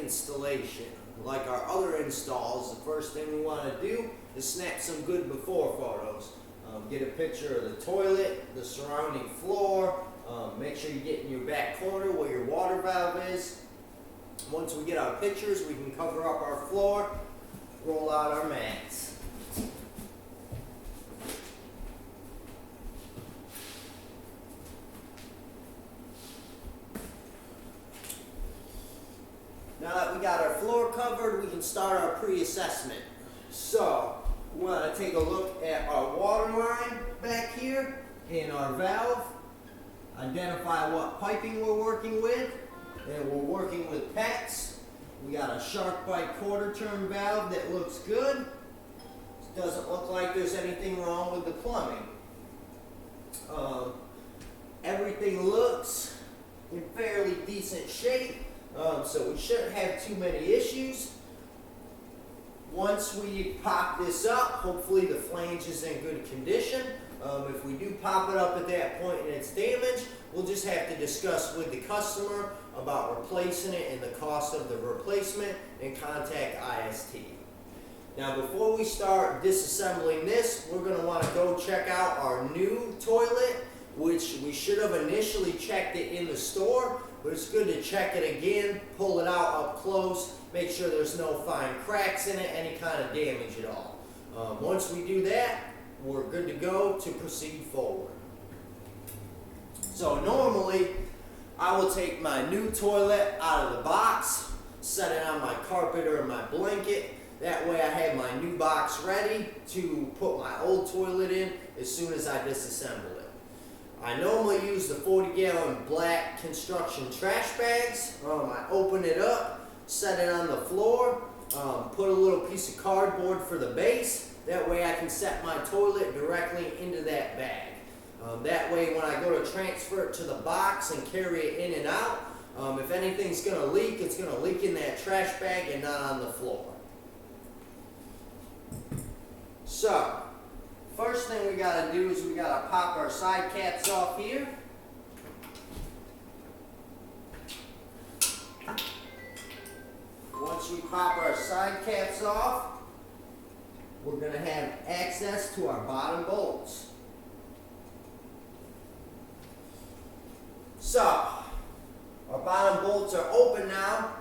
installation. Like our other installs, the first thing we want to do is snap some good before photos. Get a picture of the toilet, the surrounding floor, make sure you get in your back corner where your water valve is. Once we get our pictures, we can cover up our floor, roll out our mats. Now that we got our floor covered, we can start our pre-assessment. So, we want to take a look at our water line back here and our valve, identify what piping we're working with, and we're working with PEX. We got a SharkBite quarter turn valve that looks good. Doesn't look like there's anything wrong with the plumbing. Everything looks in fairly decent shape, so we shouldn't have too many issues. Once we pop this up, hopefully the flange is in good condition. If we do pop it up at that point and it's damaged, we'll just have to discuss with the customer about replacing it and the cost of the replacement and contact IST. Now before we start disassembling this, we're going to want to go check out our new toilet, which we should have initially checked it in the store, but it's good to check it again, pull it out up close, make sure there's no fine cracks in it, any kind of damage at all. Once we do that, we're good to go to proceed forward. So normally, I will take my new toilet out of the box, set it on my carpet or my blanket. That way I have my new box ready to put my old toilet in as soon as I disassemble it. I normally use the 40-gallon black construction trash bags. I open it up, set it on the floor, put a little piece of cardboard for the base. That way I can set my toilet directly into that bag. That way when I go to transfer it to the box and carry it in and out, if anything's going to leak, it's going to leak in that trash bag and not on the floor. So, first thing we got to do is we got to pop our side caps off here. Once we pop our side caps off, we're going to have access to our bottom bolts. So, our bottom bolts are open now.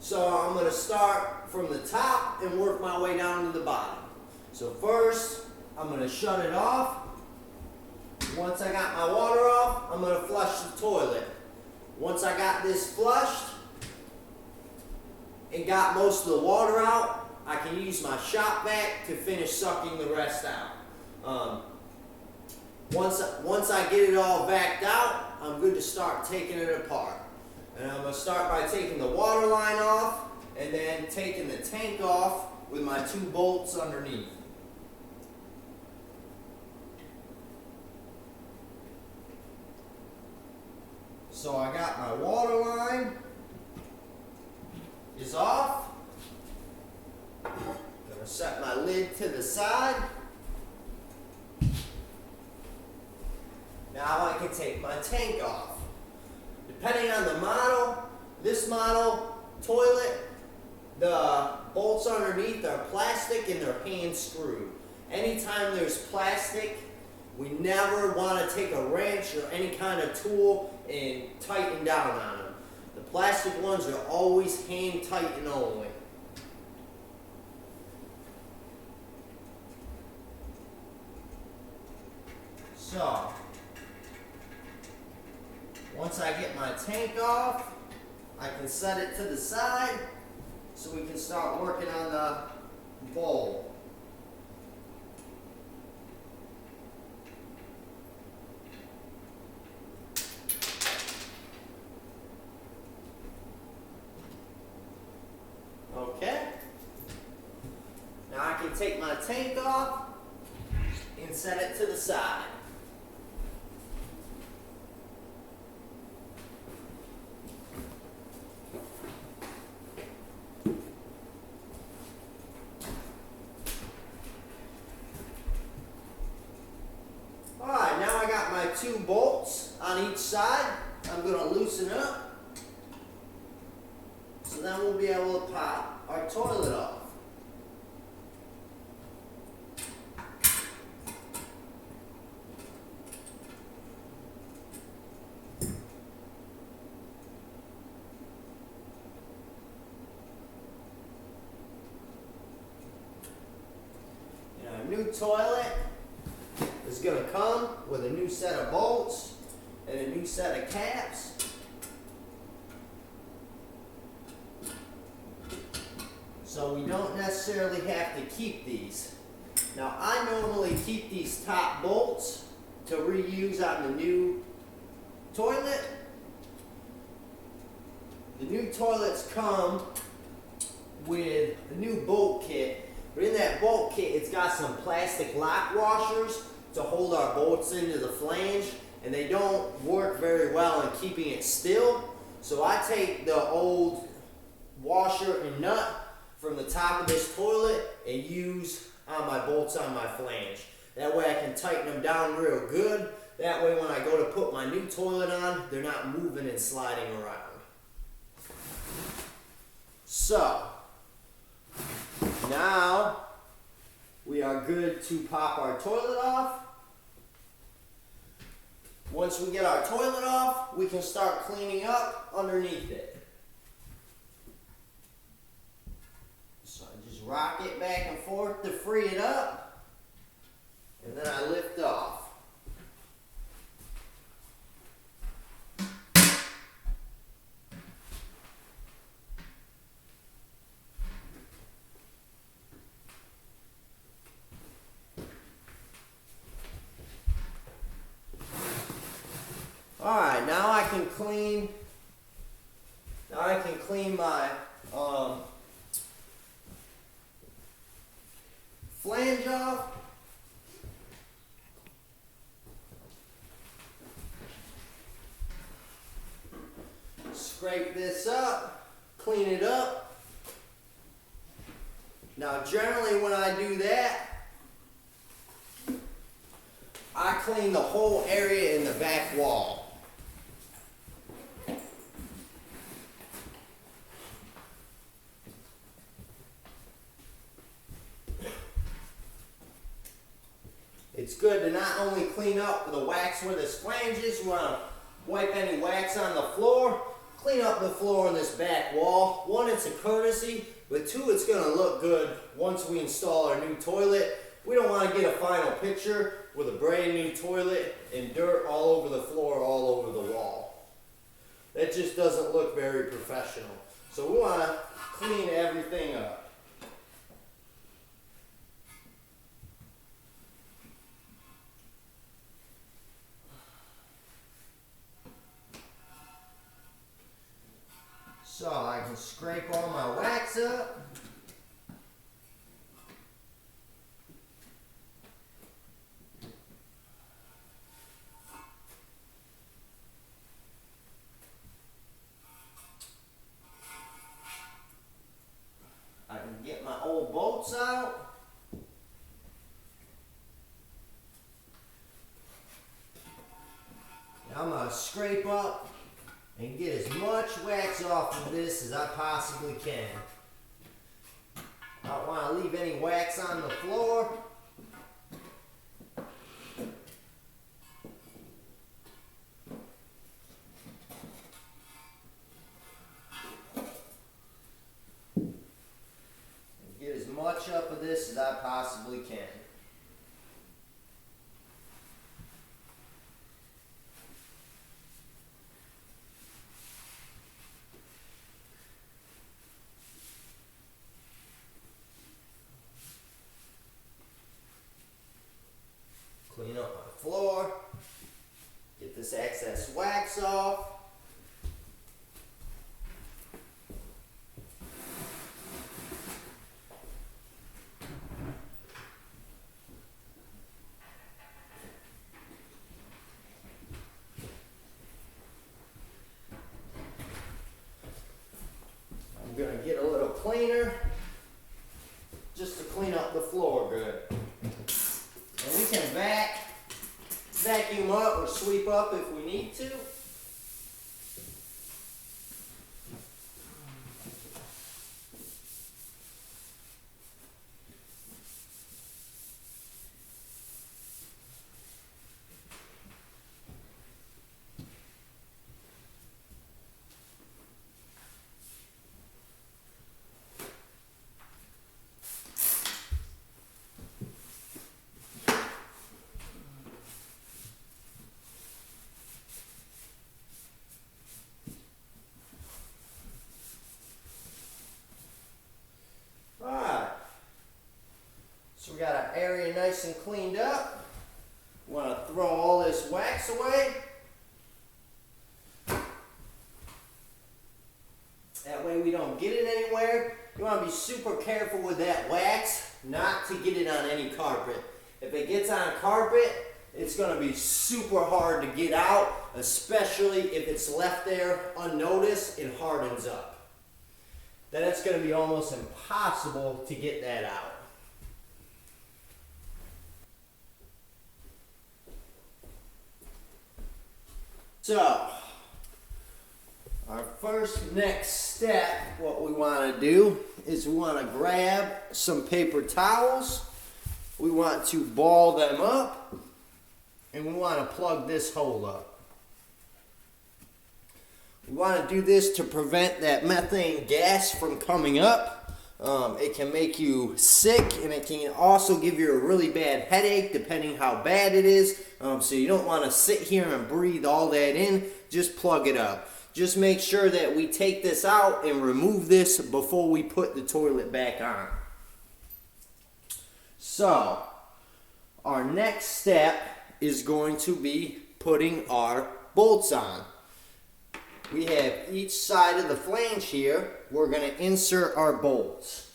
So I'm going to start from the top and work my way down to the bottom. So first, I'm going to shut it off. Once I got my water off, I'm going to flush the toilet. Once I got this flushed and got most of the water out, I can use my shop vac to finish sucking the rest out. Once I get it all vacuumed out, I'm good to start taking it apart. And I'm going to start by taking the water line off and then taking the tank off with my 2 bolts underneath. So I got my water line is off. Gonna set my lid to the side. Now I can take my tank off. Depending on the model, this model toilet, the bolts underneath are plastic and they're hand screwed. Anytime there's plastic, we never want to take a wrench or any kind of tool and tighten down on them. The plastic ones are always hand tighten only. So, once I get my tank off, I can set it to the side so we can start working on the bowl. Okay. Now I can take my tank off and set it to the side. Alright, now I got my 2 bolts on each side. I'm going to loosen up so So then we'll be able to pop our toilet off. And our new toilet is going to come with a new set of bolts and a new set of caps. So we don't necessarily have to keep these. Now I normally keep these top bolts to reuse on the new toilet. The new toilets come with a new bolt kit, but in that bolt kit it's got some plastic lock washers to hold our bolts into the flange, and they don't work very well in keeping it still. So I take the old washer and nut from the top of this toilet and use on my bolts on my flange. That way I can tighten them down real good. That way when I go to put my new toilet on, they're not moving and sliding around. So, now we are good to pop our toilet off. Once we get our toilet off, we can start cleaning up underneath it. So I just rock it back and forth to free it up, and then I lift off. Alright, now I can clean my flange off. Scrape this up, clean it up. Now generally when I do that, I clean the whole area in the back wall. It's good to not only clean up the wax where this flange is, we want to wipe any wax on the floor, clean up the floor in this back wall. One, it's a courtesy, but two, it's going to look good once we install our new toilet. We don't want to get a final picture with a brand new toilet and dirt all over the floor, all over the wall. That just doesn't look very professional. So we want to clean everything up. So I can scrape all my wax up. I can get my old bolts out. Now I'm going to scrape up and get as much wax off of this as I possibly can. I don't want to leave any wax on the floor. And get as much up of this as I possibly can. Clean up my floor, get this excess wax off. I'm going to get a little cleaner just to clean up the floor good. And we can vacuum up or sweep up if we need to. nice and cleaned up. You want to throw all this wax away. That way we don't get it anywhere. You want to be super careful with that wax, not to get it on any carpet. If it gets on carpet, it's going to be super hard to get out, especially if it's left there unnoticed and hardens up. Then it's going to be almost impossible to get that out. So, our first next step, what we want to do is we want to grab some paper towels. We want to ball them up, and we want to plug this hole up. We want to do this to prevent that methane gas from coming up. It can make you sick, and it can also give you a really bad headache depending how bad it is. So you don't want to sit here and breathe all that in. Just plug it up. Just make sure that we take this out and remove this before we put the toilet back on. So, our next step is going to be putting our bolts on. We have each side of the flange here. We're going to insert our bolts.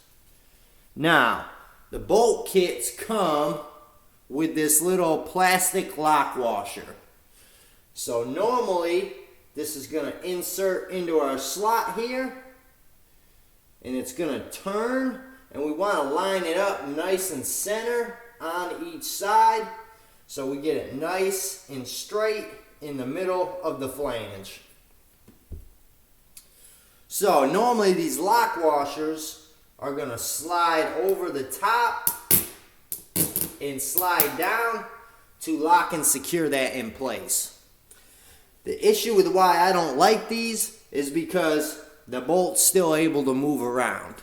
Now, the bolt kits come with this little plastic lock washer. So normally, this is going to insert into our slot here, and it's going to turn, and we want to line it up nice and center on each side so we get it nice and straight in the middle of the flange. So normally these lock washers are going to slide over the top and slide down to lock and secure that in place. The issue with why I don't like these is because the bolt's still able to move around.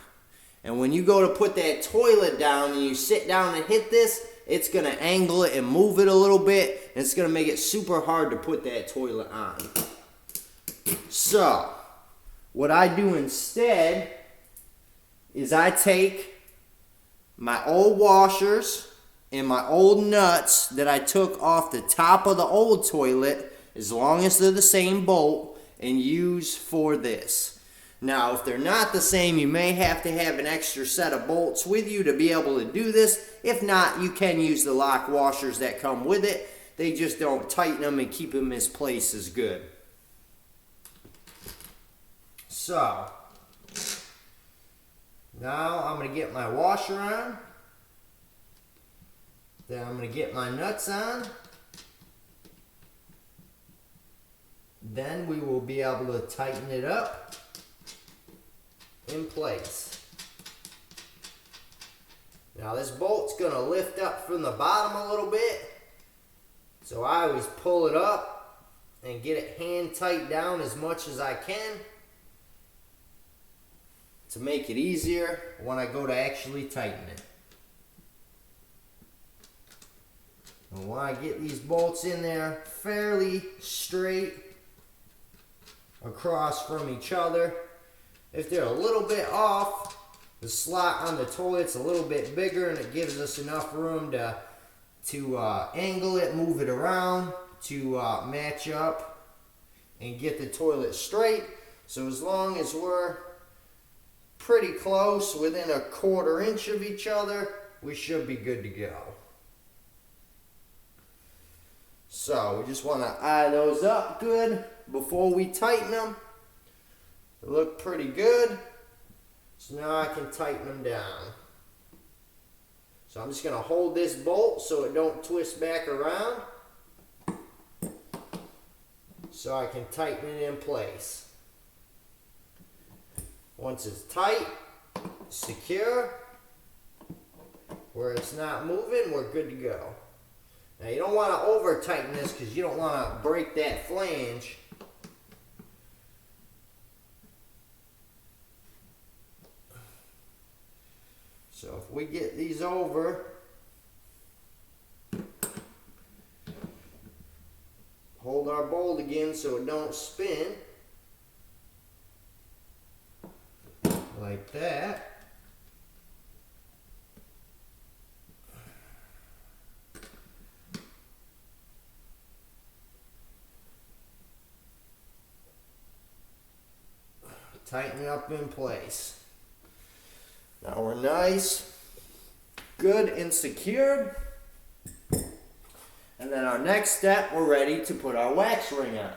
And when you go to put that toilet down and you sit down and hit this, it's going to angle it and move it a little bit. And it's going to make it super hard to put that toilet on. So, what I do instead is I take my old washers and my old nuts that I took off the top of the old toilet, as long as they're the same bolt, and use for this. Now, if they're not the same, you may have to have an extra set of bolts with you to be able to do this. If not, you can use the lock washers that come with it. They just don't tighten them and keep them in place as good. So, now I'm going to get my washer on. Then I'm going to get my nuts on. Then we will be able to tighten it up in place. Now this bolt's going to lift up from the bottom a little bit. So I always pull it up and get it hand tight down as much as I can to make it easier when I go to actually tighten it. And when I get these bolts in there fairly straight across from each other, if they're a little bit off, the slot on the toilet's a little bit bigger and it gives us enough room to angle it, move it around to match up and get the toilet straight. So as long as we're pretty close, within a 1/4 inch of each other, we should be good to go. So we just want to eye those up good before we tighten them. They look pretty good. So now I can tighten them down. So I'm just going to hold this bolt so it don't twist back around, so I can tighten it in place. Once it's tight, secure, where it's not moving, we're good to go. Now you don't want to over tighten this because you don't want to break that flange. So if we get these over, hold our bolt again so it don't spin, like that. tighten it up in place. Now we're nice, good and secured. And then our next step, we're ready to put our wax ring on.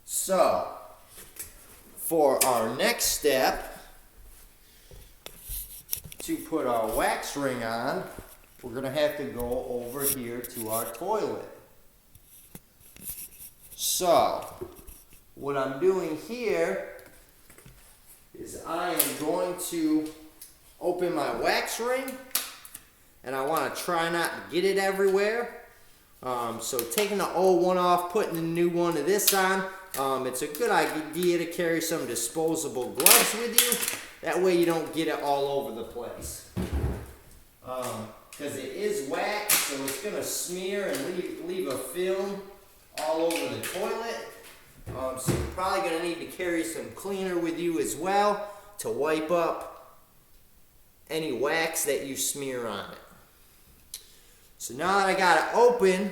So, for our next step, to put our wax ring on, we're going to have to go over here to our toilet. So, what I'm doing here is I am going to open my wax ring, and I want to try not to get it everywhere. So taking the old one off, putting the new one of this on, it's a good idea to carry some disposable gloves with you. That way you don't get it all over the place. Because it is wax, so it's going to smear and leave a film all over the toilet. So you're probably going to need to carry some cleaner with you as well to wipe up any wax that you smear on it. So now that I got it open,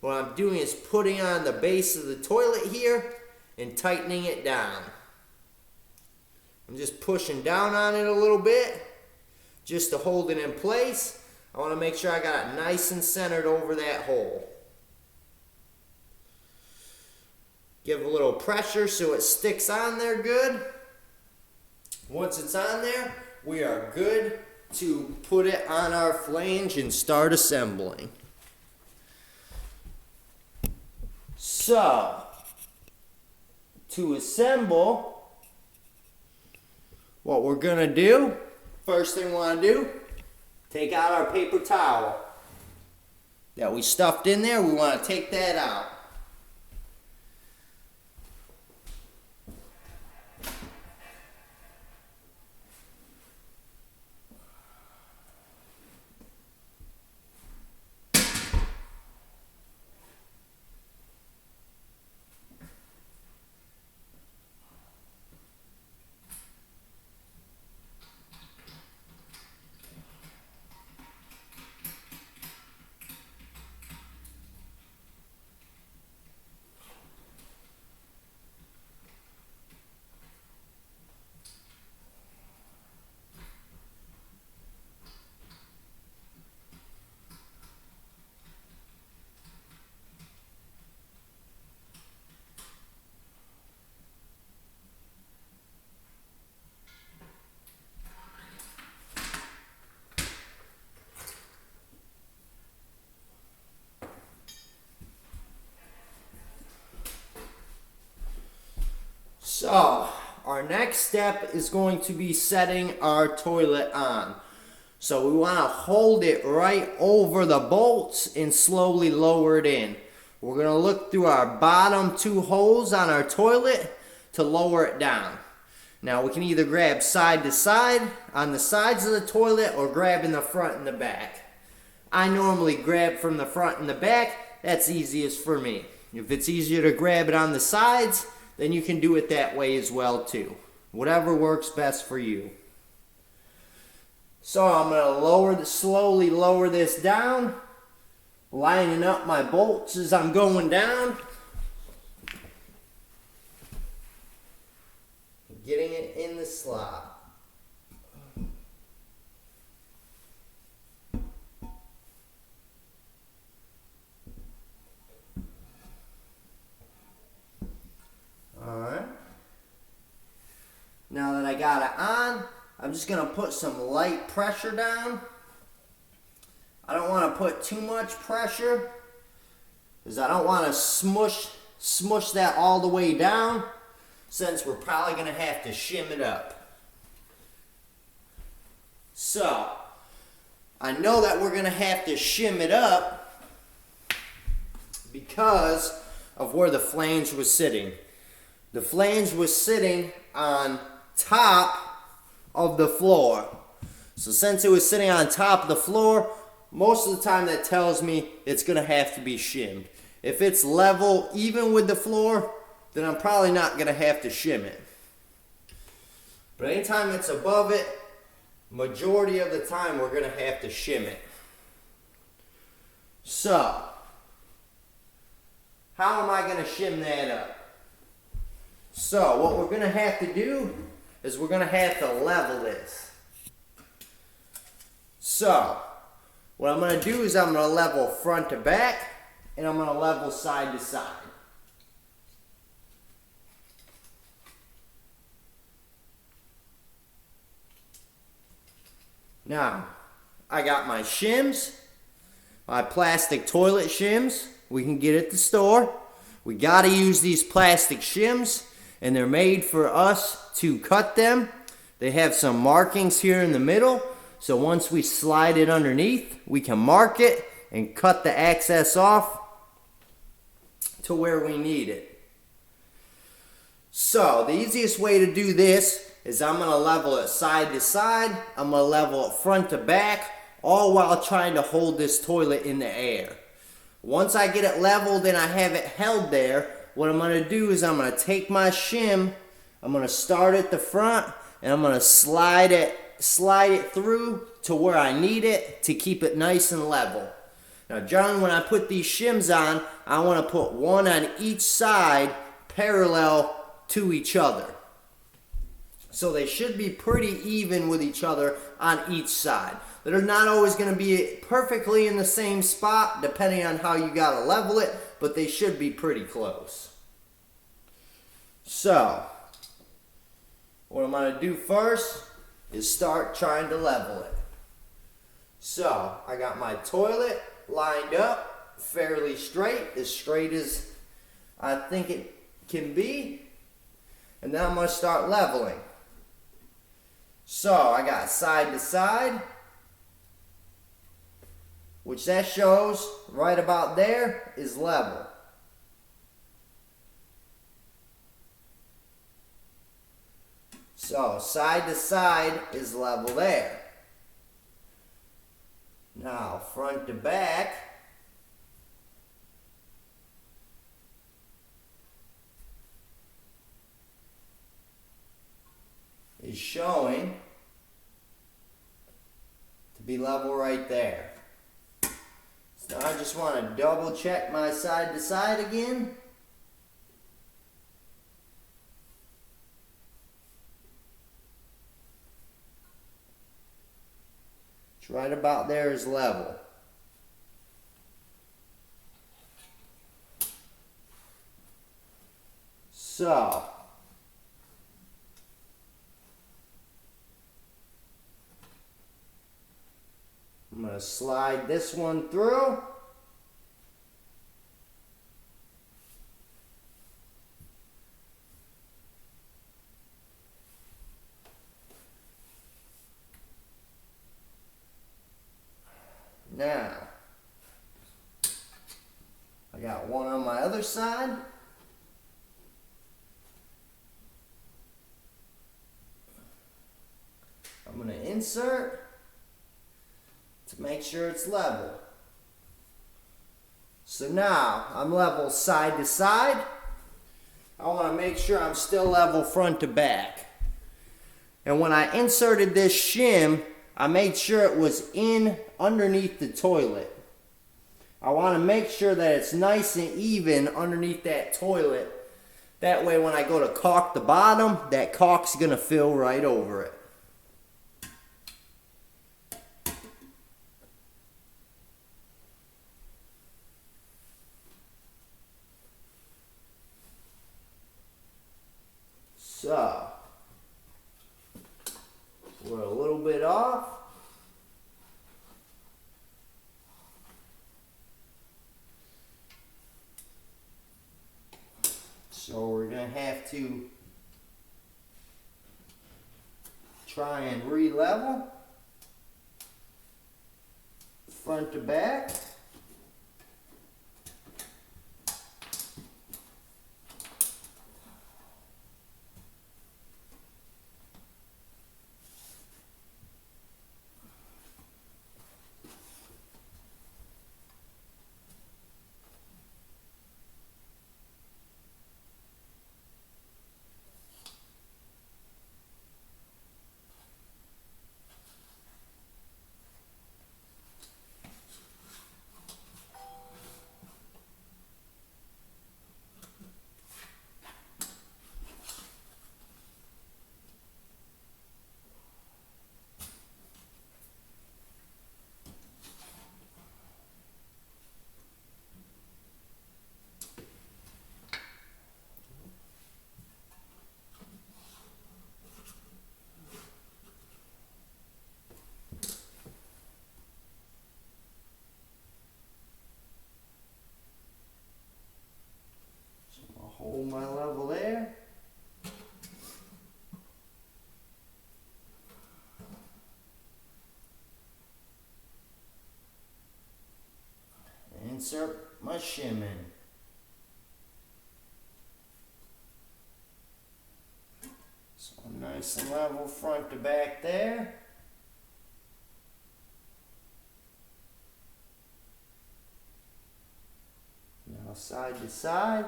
what I'm doing is putting on the base of the toilet here and tightening it down. I'm just pushing down on it a little bit just to hold it in place. I want to make sure I got it nice and centered over that hole. Give a little pressure so it sticks on there good. Once it's on there, we are good to put it on our flange and start assembling. So, to assemble, what we're going to do, first thing we want to do, take out our paper towel that we stuffed in there. We want to take that out. So, our next step is going to be setting our toilet on. So we want to hold it right over the bolts and slowly lower it in. We're going to look through our bottom two holes on our toilet to lower it down. Now we can either grab side to side on the sides of the toilet or grab in the front and the back. I normally grab from the front and the back. That's easiest for me. If it's easier to grab it on the sides, then you can do it that way as well too. Whatever works best for you. So I'm going to slowly lower this down, lining up my bolts as I'm going down. Getting it in the slot. Alright. Now that I got it on, I'm just going to put some light pressure down. I don't want to put too much pressure because I don't want to smush that all the way down, since we're probably going to have to shim it up. So, I know that we're going to have to shim it up because of where the flange was sitting. The flange was sitting on top of the floor. So since it was sitting on top of the floor, most of the time that tells me it's going to have to be shimmed. If it's level, even with the floor, then I'm probably not going to have to shim it. But anytime it's above it, majority of the time we're going to have to shim it. So, how am I going to shim that up? So what we're gonna have to do is we're gonna have to level this. So what I'm gonna do is I'm gonna level front to back, and I'm gonna level side to side. Now, I got my shims, my plastic toilet shims we can get at the store. We gotta use these plastic shims, and they're made for us to cut them. They have some markings here in the middle, so once we slide it underneath, we can mark it and cut the excess off to where we need it. So the easiest way to do this is I'm gonna level it side to side, I'm gonna level it front to back, all while trying to hold this toilet in the air. Once I get it leveled and I have it held there, what I'm gonna do is I'm gonna take my shim, I'm gonna start at the front, and I'm gonna slide it through to where I need it to keep it nice and level. Now, John, when I put these shims on, I wanna put one on each side parallel to each other. So they should be pretty even with each other on each side. They're not always going to be perfectly in the same spot depending on how you got to level it, but they should be pretty close. So, what I'm going to do first is start trying to level it. So, I got my toilet lined up fairly straight as I think it can be. And then I'm going to start leveling. So I got side to side, which that shows right about there is level. So side to side is level there. Now front to back is showing to be level right there. So I just want to double check my side to side again. It's right about there is level. So I'm going to slide this one through. Now, I got one on my other side. I'm going to insert to make sure it's level. So now I'm level side to side. I want to make sure I'm still level front to back. And when I inserted this shim, I made sure it was in underneath the toilet. I want to make sure that it's nice and even underneath that toilet. That way when I go to caulk the bottom, that caulk's going to fill right over it. So, we're a little bit off. So we're going to have to try and re-level front to back. insert my shim in. So nice and level front to back there. Now side to side.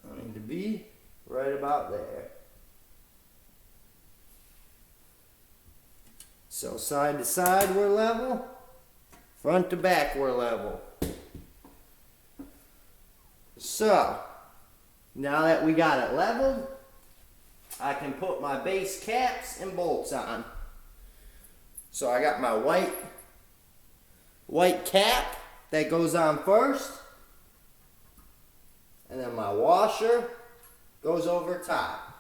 I need to be right about there. So side to side we're level, front to back we're level. So now that we got it leveled, I can put my base caps and bolts on. So I got my white cap that goes on first, and then my washer goes over top.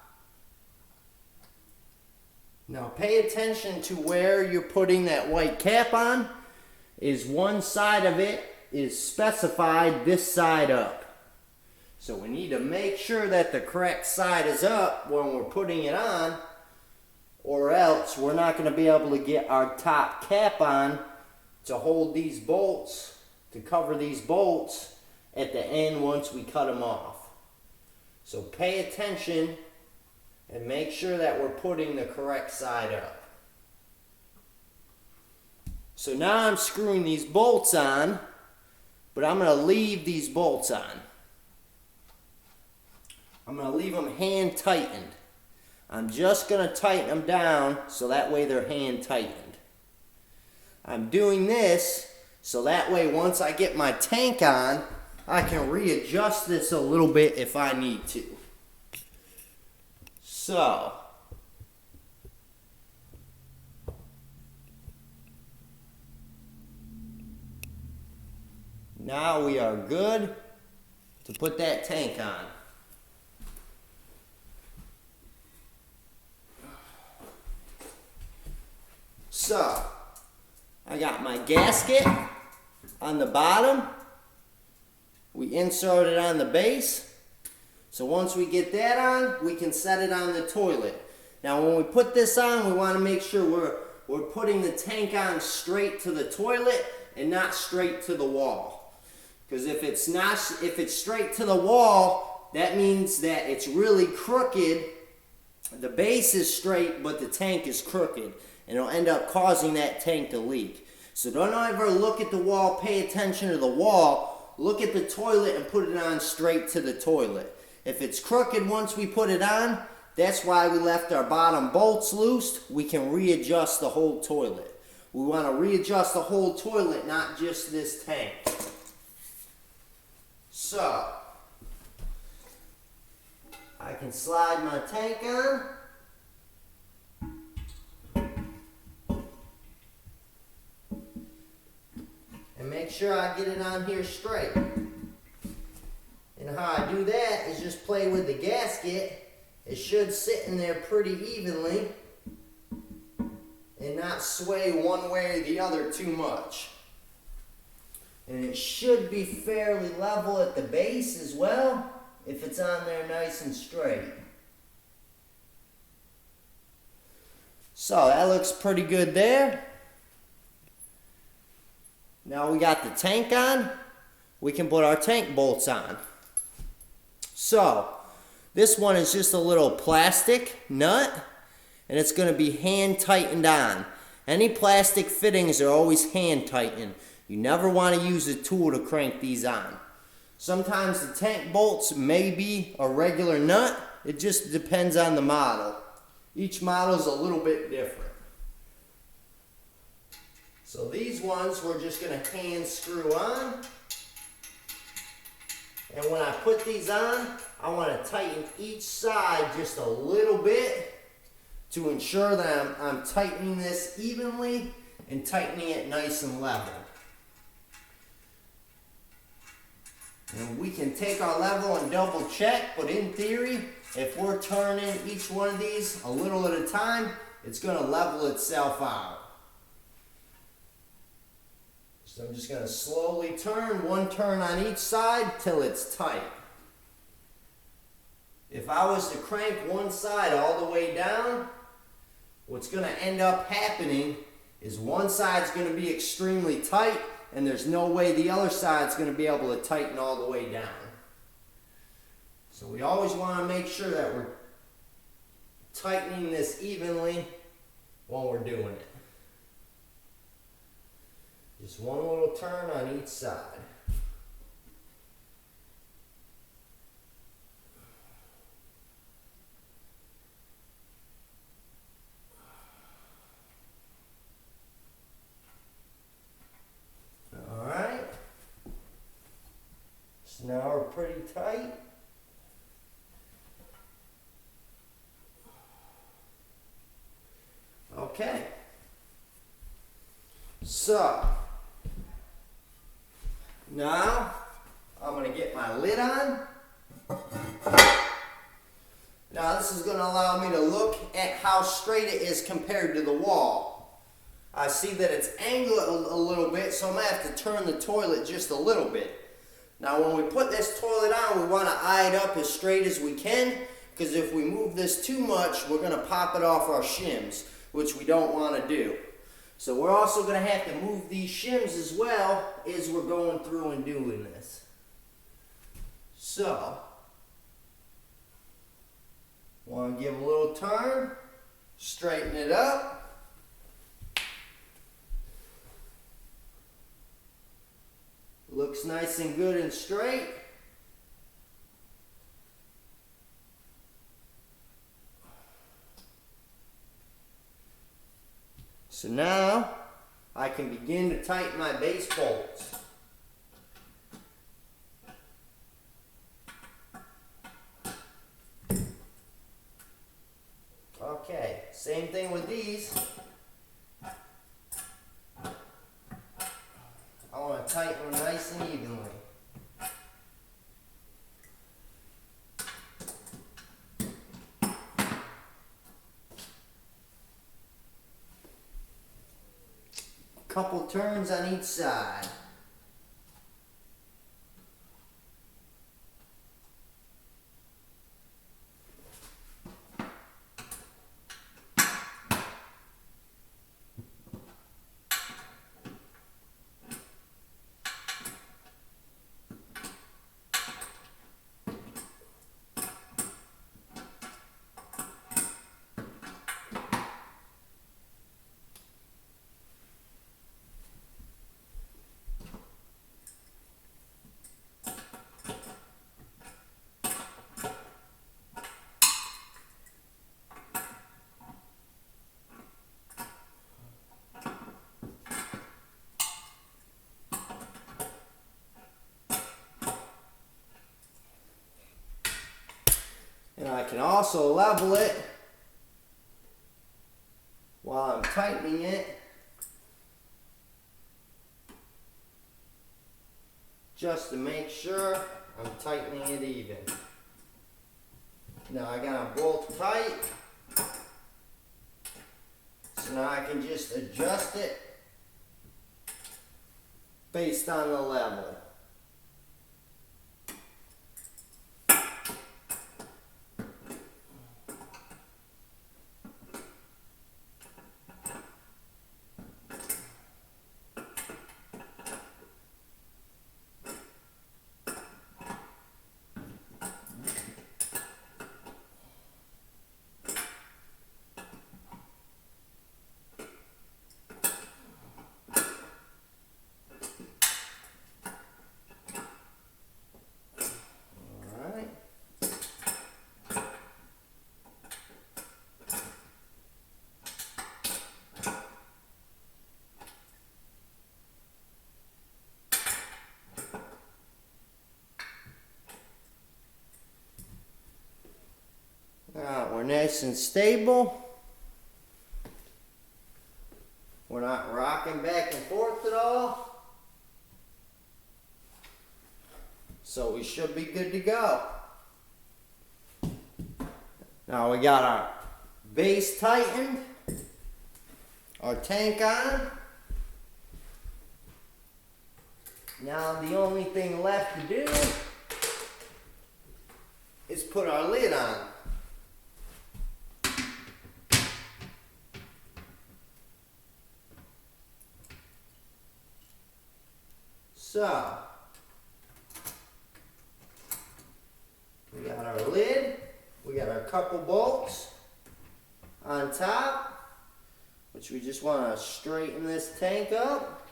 Now pay attention to where you're putting that white cap on. Is one side of it is specified this side up. So we need to make sure that the correct side is up when we're putting it on, or else we're not going to be able to get our top cap on to hold these bolts, to cover these bolts at the end once we cut them off. So pay attention and make sure that we're putting the correct side up. So now I'm screwing these bolts on, but I'm going to leave these bolts on. I'm going to leave them hand tightened. I'm just going to tighten them down so that way they're hand tightened. I'm doing this so that way once I get my tank on, I can readjust this a little bit if I need to. So, now we are good to put that tank on. So, I got my gasket on the bottom. We insert it on the base. So once we get that on, we can set it on the toilet. Now when we put this on, we want to make sure we're putting the tank on straight to the toilet and not straight to the wall. Because if it's straight to the wall, that means that it's really crooked. The base is straight, but the tank is crooked. And it'll end up causing that tank to leak. So don't ever look at the wall, pay attention to the wall. Look at the toilet and put it on straight to the toilet. If it's crooked once we put it on, that's why we left our bottom bolts loose. We can readjust the whole toilet. We want to readjust the whole toilet, not just this tank. So, I can slide my tank on. And make sure I get it on here straight. And how I do that is just play with the gasket. It should sit in there pretty evenly and not sway one way or the other too much. And it should be fairly level at the base as well if it's on there nice and straight. So that looks pretty good there. Now we got the tank on, we can put our tank bolts on. So, this one is just a little plastic nut, and it's going to be hand tightened on. Any plastic fittings are always hand tightened. You never want to use a tool to crank these on. Sometimes the tank bolts may be a regular nut, it just depends on the model. Each model is a little bit different. So these ones we're just going to hand screw on. And when I put these on, I want to tighten each side just a little bit to ensure that I'm tightening this evenly and tightening it nice and level. And we can take our level and double check, but in theory, if we're turning each one of these a little at a time, it's going to level itself out. So I'm just going to slowly turn, one turn on each side till it's tight. If I was to crank one side all the way down, what's going to end up happening is one side's going to be extremely tight, and there's no way the other side's going to be able to tighten all the way down. So we always want to make sure that we're tightening this evenly while we're doing it. Just one little turn on each side. Alright. So now we're pretty tight. Okay. So now I'm going to get my lid on. Now this is going to allow me to look at how straight it is compared to the wall. I see that it's angled a little bit, so I'm going to have to turn the toilet just a little bit. Now when we put this toilet on, we want to eye it up as straight as we can, because if we move this too much, we're going to pop it off our shims, which we don't want to do. So we're also going to have to move these shims as well as we're going through and doing this. So, want to give a little turn, straighten it up. Looks nice and good and straight. So now I can begin to tighten my base bolts. Okay, same thing with these. I want to tighten them nice and evenly. Couple turns on each side. And I can also level it while I'm tightening it, just to make sure I'm tightening it even. Now I got them both tight, so now I can just adjust it based on the level. We're nice and stable. We're not rocking back and forth at all. So we should be good to go. Now we got our base tightened, our tank on. Now the only thing left to do is put our lid on. So, we got our lid, we got our couple bolts on top, which we just want to straighten this tank up.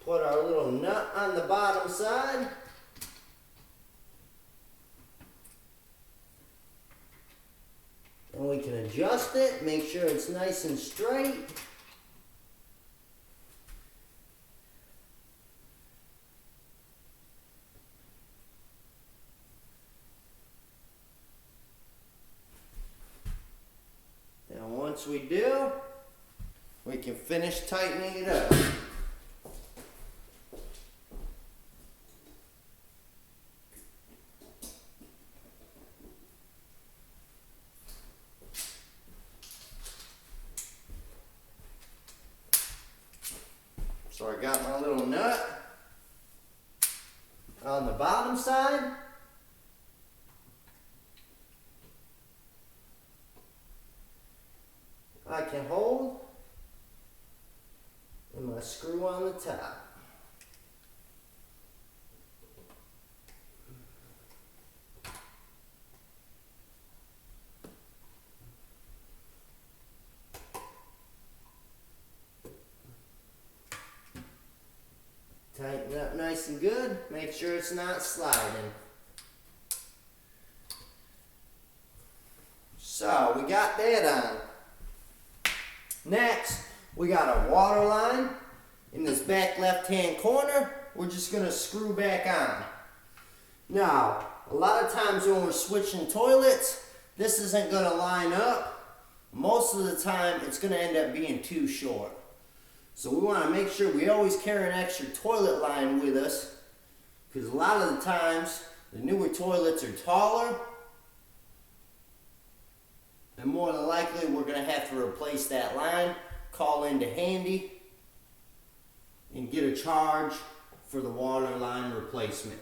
Put our little nut on the bottom side. And we can adjust it, make sure it's nice and straight. Now once we do, we can finish tightening it up. So I got my little nut on the bottom side. I can hold, and my screw on the top. Tighten it up nice and good. Make sure it's not sliding. So we got that on. Next, we got a water line in this back left-hand corner. We're just going to screw back on. Now, a lot of times when we're switching toilets, this isn't going to line up. Most of the time, it's going to end up being too short. So we want to make sure we always carry an extra toilet line with us, because a lot of the times, the newer toilets are taller, and more than likely we're going to have to replace that line, call into Handy, and get a charge for the water line replacement.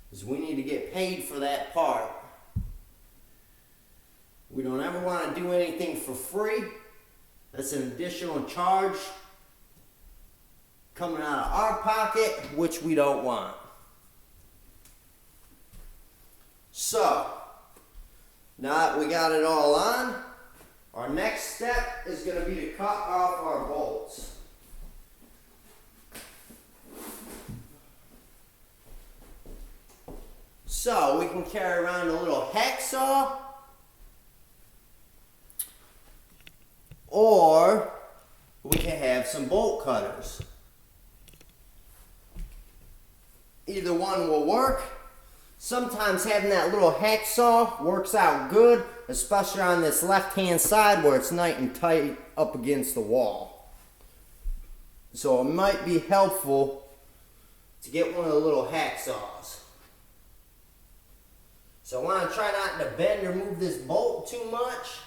Because we need to get paid for that part. We don't ever want to do anything for free. That's an additional charge coming out of our pocket, which we don't want. So, now that we got it all on, our next step is going to be to cut off our bolts. So, we can carry around a little hacksaw, or we can have some bolt cutters. Either one will work. Sometimes having that little hacksaw works out good, especially on this left-hand side where it's nice and tight up against the wall. So it might be helpful to get one of the little hacksaws. So I want to try not to bend or move this bolt too much.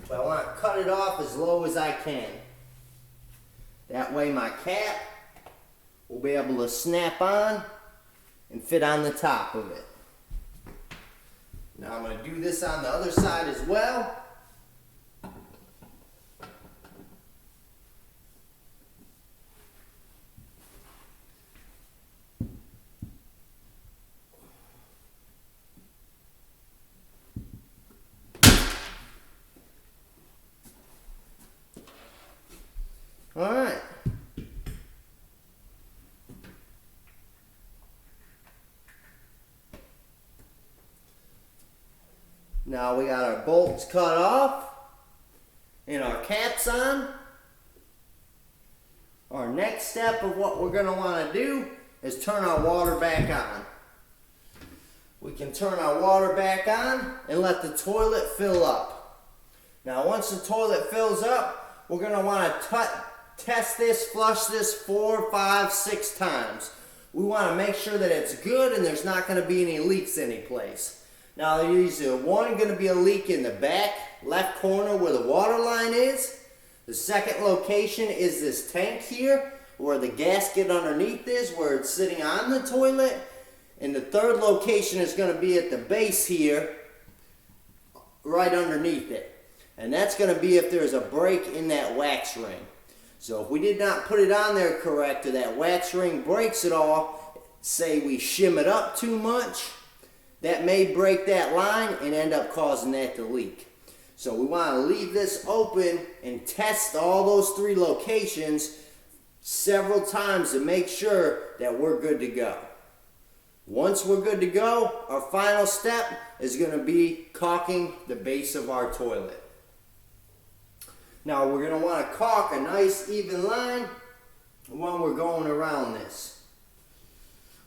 But I want to cut it off as low as I can. That way my cap will be able to snap on and fit on the top of it. Now I'm going to do this on the other side as well. Alright. Now we got our bolts cut off and our caps on. Our next step of what we're going to want to do is turn our water back on. We can turn our water back on and let the toilet fill up. Now once the toilet fills up, we're going to want to test this, flush this 4, 5, 6 times. We want to make sure that it's good and there's not going to be any leaks anyplace. Now there's one going to be a leak in the back left corner where the water line is. The second location is this tank here where the gasket underneath is, where it's sitting on the toilet. And the third location is going to be at the base here, right underneath it. And that's going to be if there's a break in that wax ring. So if we did not put it on there correct, or that wax ring breaks it all, say we shim it up too much, that may break that line and end up causing that to leak. So we want to leave this open and test all those 3 locations several times to make sure that we're good to go. Once we're good to go, our final step is going to be caulking the base of our toilet. Now we're going to want to caulk a nice even line when we're going around this.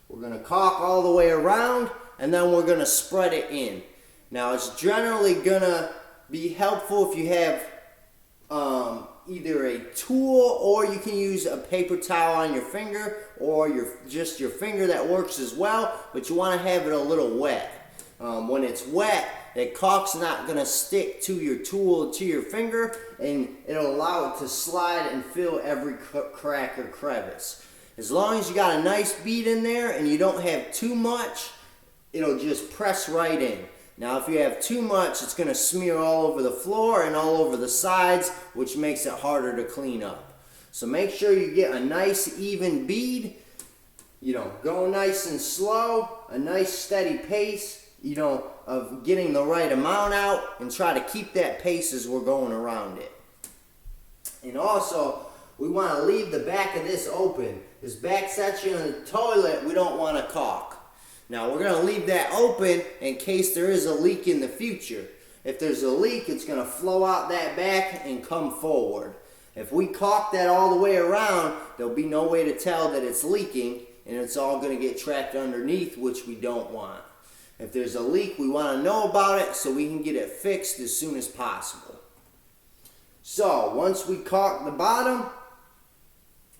We're going to caulk all the way around, and then we're going to spread it in. Now it's generally going to be helpful if you have either a tool, or you can use a paper towel on your finger, or just your finger, that works as well, but you want to have it a little wet. When it's wet, that caulk's not going to stick to your tool, to your finger, and it'll allow it to slide and fill every crack or crevice. As long as you got a nice bead in there and you don't have too much, it'll just press right in. Now if you have too much, it's going to smear all over the floor and all over the sides, which makes it harder to clean up. So make sure you get a nice even bead. Go nice and slow, a nice steady pace, of getting the right amount out, and try to keep that pace as we're going around it. And also, we want to leave the back of this open. This back section of the toilet, we don't want to caulk. Now we're going to leave that open in case there is a leak in the future. If there's a leak, it's going to flow out that back and come forward. If we caulk that all the way around, there'll be no way to tell that it's leaking, and it's all going to get trapped underneath, which we don't want. If there's a leak, we want to know about it so we can get it fixed as soon as possible. So once we caulk the bottom,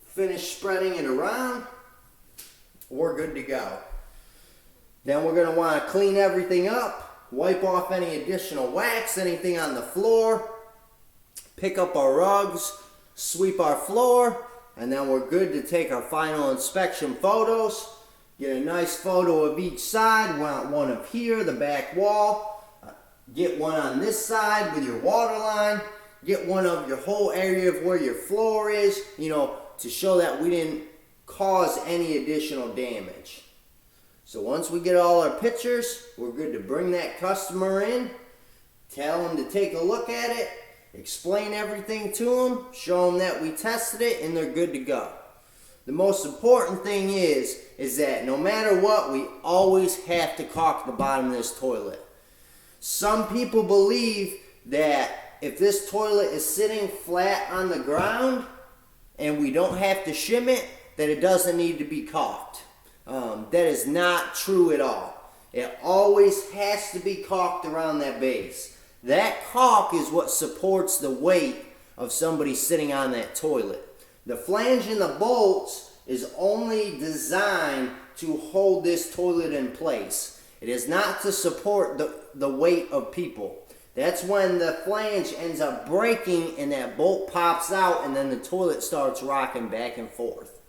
finish spreading it around, we're good to go. Then we're going to want to clean everything up, wipe off any additional wax, anything on the floor, pick up our rugs, sweep our floor, and then we're good to take our final inspection photos. Get a nice photo of each side. Want one of here, the back wall. Get one on this side with your water line. Get one of your whole area of where your floor is, to show that we didn't cause any additional damage. So once we get all our pictures, we're good to bring that customer in, tell them to take a look at it, explain everything to them, show them that we tested it, and they're good to go. The most important thing is that no matter what, we always have to caulk the bottom of this toilet. Some people believe that if this toilet is sitting flat on the ground and we don't have to shim it, that it doesn't need to be caulked. That is not true at all. It always has to be caulked around that base. That caulk is what supports the weight of somebody sitting on that toilet. The flange and the bolts is only designed to hold this toilet in place. It is not to support the weight of people. That's when the flange ends up breaking and that bolt pops out, and then the toilet starts rocking back and forth.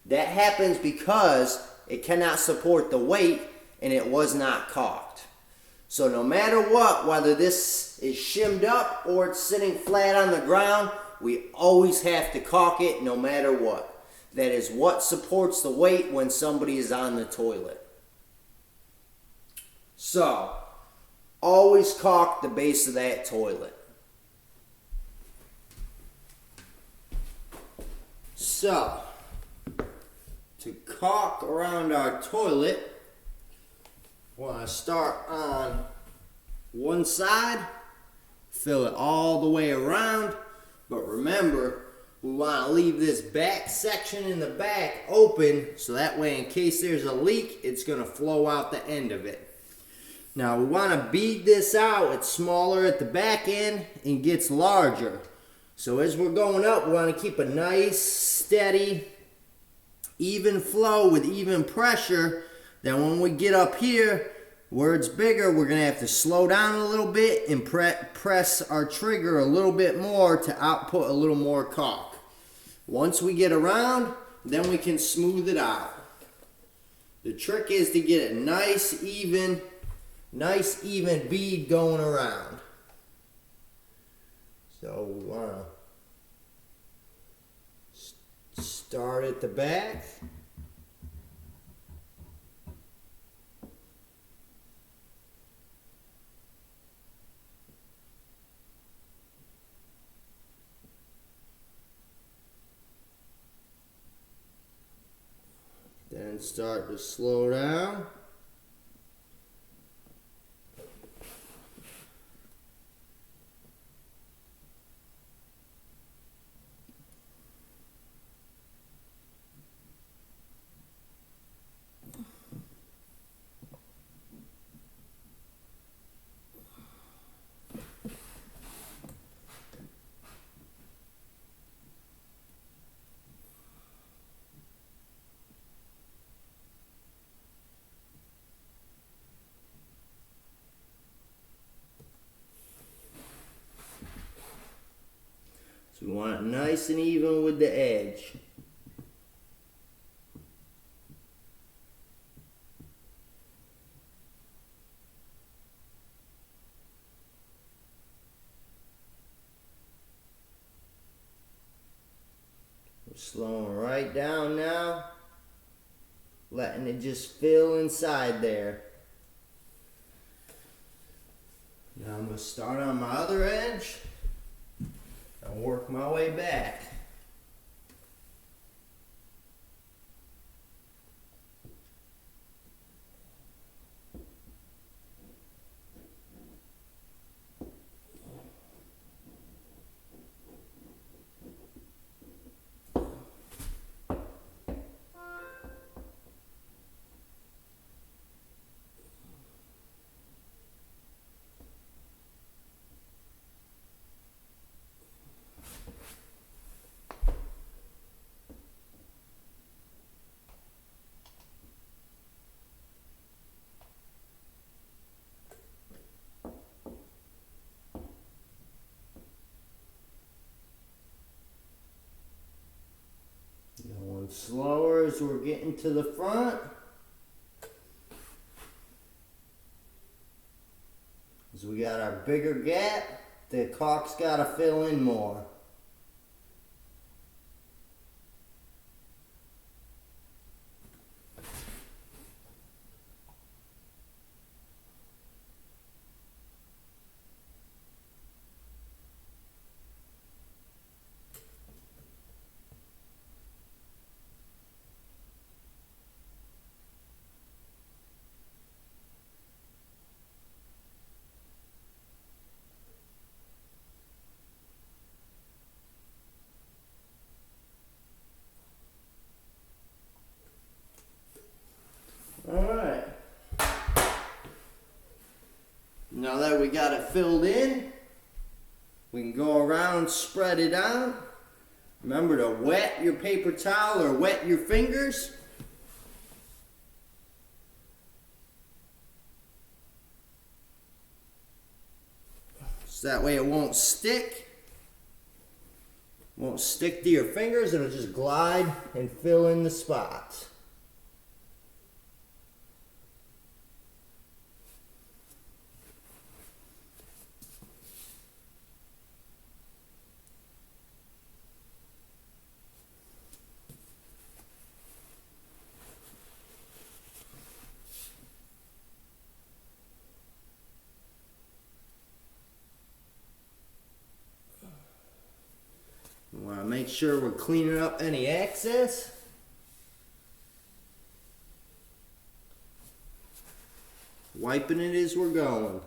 That happens because it cannot support the weight and it was not caulked. So no matter what, whether this is shimmed up or it's sitting flat on the ground, we always have to caulk it no matter what. That is what supports the weight when somebody is on the toilet. So, always caulk the base of that toilet. So, to caulk around our toilet, we want to start on one side, fill it all the way around, but remember, we want to leave this back section in the back open so that way in case there's a leak, it's going to flow out the end of it. Now we want to bead this out. It's smaller at the back end and gets larger. So as we're going up, we want to keep a nice, steady, even flow with even pressure. Then when we get up here, where it's bigger, we're going to have to slow down a little bit and press our trigger a little bit more to output a little more caulk. Once we get around, then we can smooth it out. The trick is to get a nice even bead going around. So we want to Start at the back. Then start to slow down. So we want it nice and even with the edge. We're slowing right down now, letting it just fill inside there. Now I'm going to start on my other edge and work my way back. Going slower as we're getting to the front. As we got our bigger gap, the caulk's got to fill in more. Alright. Now that we got it filled in, we can go around, spread it out. Remember to wet your paper towel or wet your fingers. So that way it won't stick. Won't stick to your fingers, it'll just glide and fill in the spots. We want to make sure we're cleaning up any excess. Wiping it as we're going.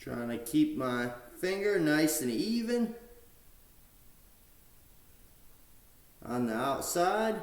Trying to keep my finger nice and even on the outside.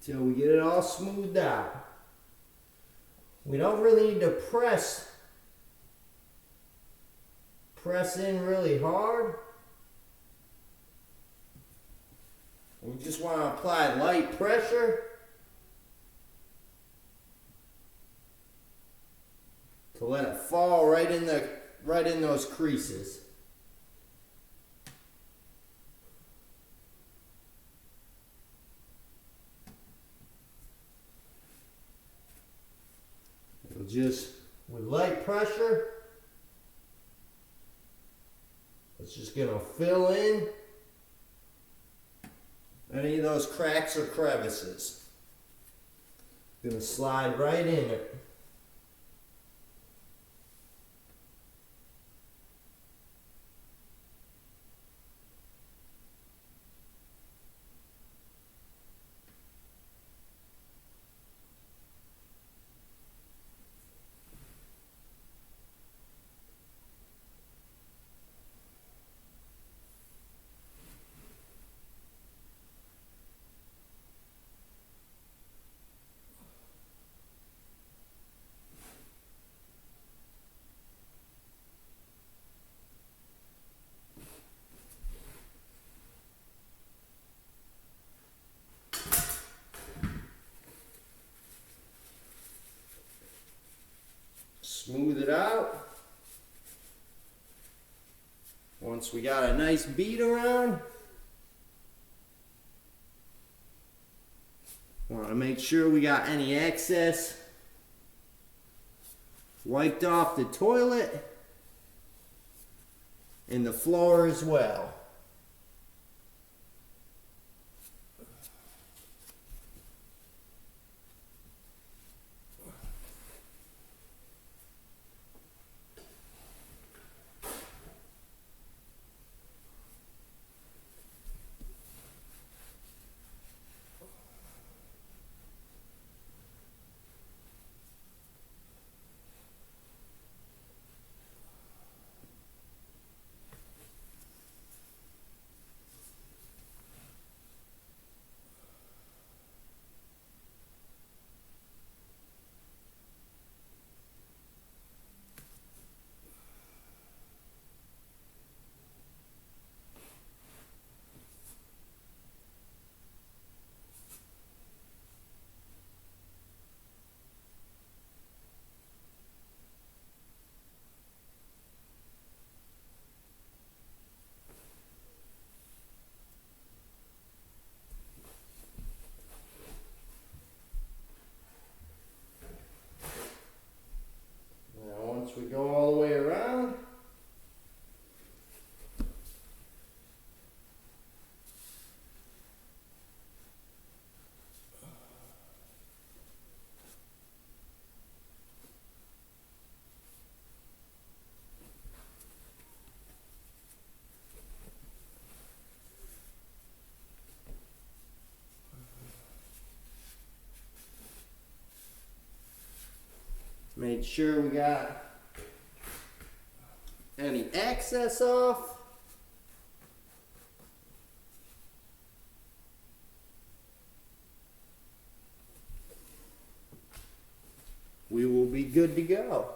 till we get it all smoothed out. We don't really need to press in really hard. We just want to apply light pressure to let it fall right in those creases. It'll just, with light pressure, it's just going to fill in any of those cracks or crevices. Going to slide right in it. Smooth it out. Once we got a nice bead around, want to make sure we got any excess wiped off the toilet and the floor as well. Once we go all the way around, make sure we got any excess off. We will be good to go.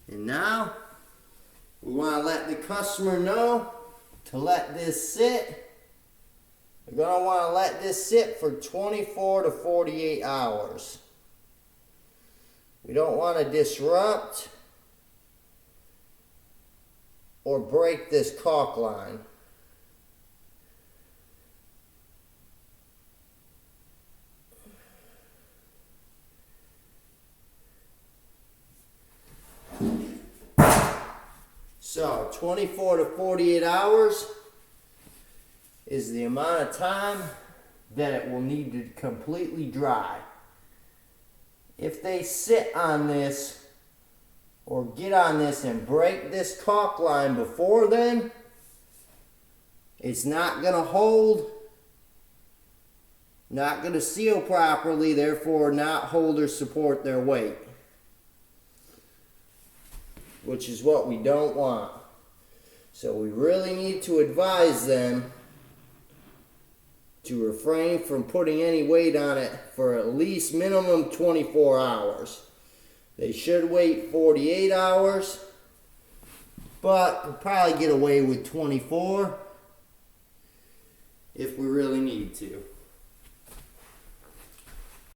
And now we want to let the customer know to let this sit. We're going to want to let this sit for 24 to 48 hours. We don't want to disrupt or break this caulk line. So 24 to 48 hours is the amount of time that it will need to completely dry. If they sit on this or get on this and break this caulk line before then, it's not going to hold not going to seal properly, therefore not hold or support their weight, which is what we don't want. So we really need to advise them to refrain from putting any weight on it for at least minimum 24 hours. They should wait 48 hours, but we'll probably get away with 24 if we really need to.